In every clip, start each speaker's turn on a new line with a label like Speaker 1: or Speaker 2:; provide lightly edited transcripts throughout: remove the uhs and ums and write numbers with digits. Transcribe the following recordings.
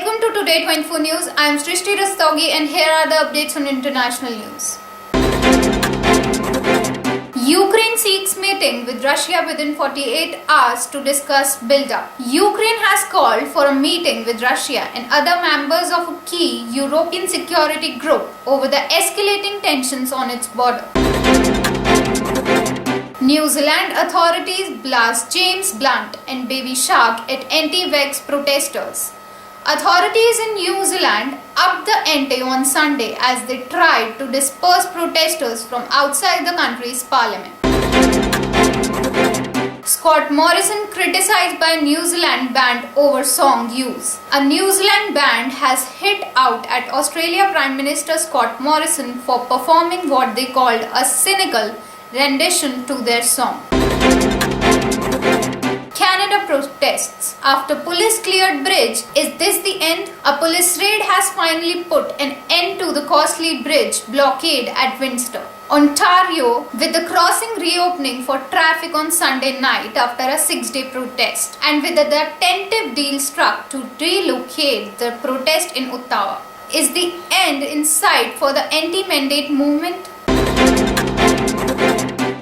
Speaker 1: Welcome to Today 24 News. I am Srishti Rastogi and here are the updates on international news. Ukraine seeks meeting with Russia within 48 hours to discuss build-up. Ukraine has called for a meeting with Russia and other members of a key European security group over the escalating tensions on its border. New Zealand authorities blast James Blunt and Baby Shark at anti-vax protesters. Authorities in New Zealand upped the ante on Sunday as they tried to disperse protesters from outside the country's parliament. Scott Morrison criticized by New Zealand band over song use. A New Zealand band has hit out at Australia Prime Minister Scott Morrison for performing what they called a cynical rendition to their song. Canada protests after police cleared bridge. Is this the end? A police raid has finally put an end to the costly bridge blockade at Windsor, Ontario, with the crossing reopening for traffic on Sunday night after a 6-day protest, and with the tentative deal struck to relocate the protest in Ottawa. Is the end in sight for the anti-mandate movement?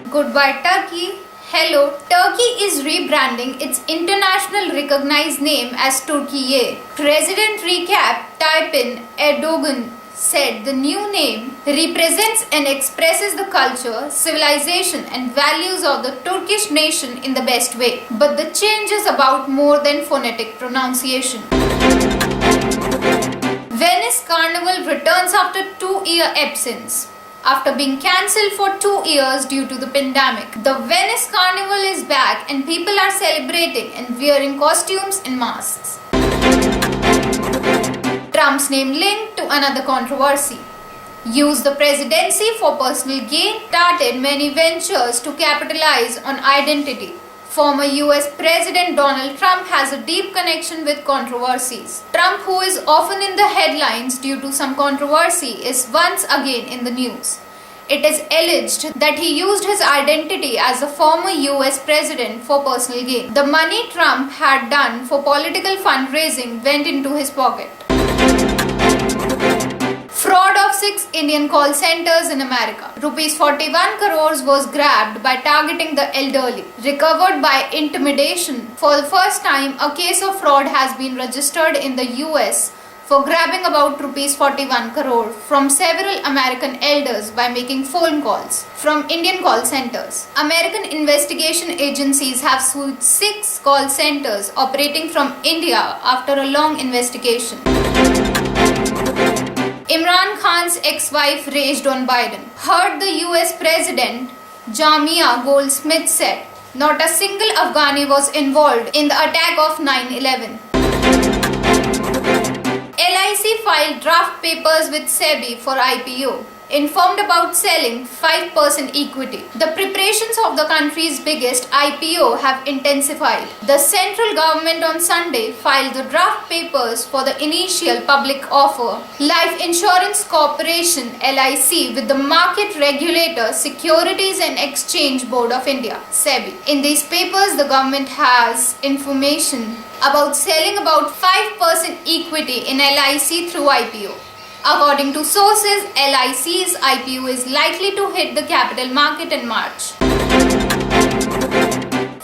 Speaker 1: Goodbye Turkey. Hello, Turkey is rebranding its international recognized name as Türkiye. President Recep Tayyip Erdogan said the new name represents and expresses the culture, civilization and values of the Turkish nation in the best way. But the change is about more than phonetic pronunciation. Venice Carnival returns after 2-year absence. After being cancelled for 2 years due to the pandemic, the Venice Carnival is back and people are celebrating and wearing costumes and masks. Trump's name linked to another controversy. Use the presidency for personal gain, started many ventures to capitalize on identity. Former US President Donald Trump has a deep connection with controversies. Trump, who is often in the headlines due to some controversy, is once again in the news. It is alleged that he used his identity as a former US president for personal gain. The money Trump had done for political fundraising went into his pocket. Fraud of 6 Indian call centers in America. Rupees 41 crores was grabbed by targeting the elderly. Recovered by intimidation. For the first time, a case of fraud has been registered in the US for grabbing about rupees 41 crore from several American elders by making phone calls from Indian call centers. American investigation agencies have sued 6 call centers operating from India after a long investigation. Imran Khan's ex-wife raged on Biden. Heard the US President Jamia Goldsmith said, not a single Afghani was involved in the attack of 9/11. LIC filed draft papers with SEBI for IPO. Informed about selling 5% equity. The preparations of the country's biggest IPO have intensified. The central government on Sunday filed the draft papers for the initial public offer. Life Insurance Corporation (LIC) with the market regulator Securities and Exchange Board of India (SEBI). In these papers, the government has information about selling about 5% equity in LIC through IPO. According to sources, LIC's IPO is likely to hit the capital market in March.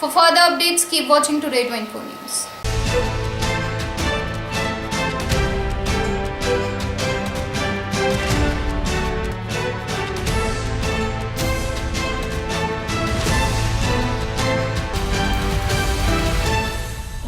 Speaker 1: For further updates, keep watching Today 24 News.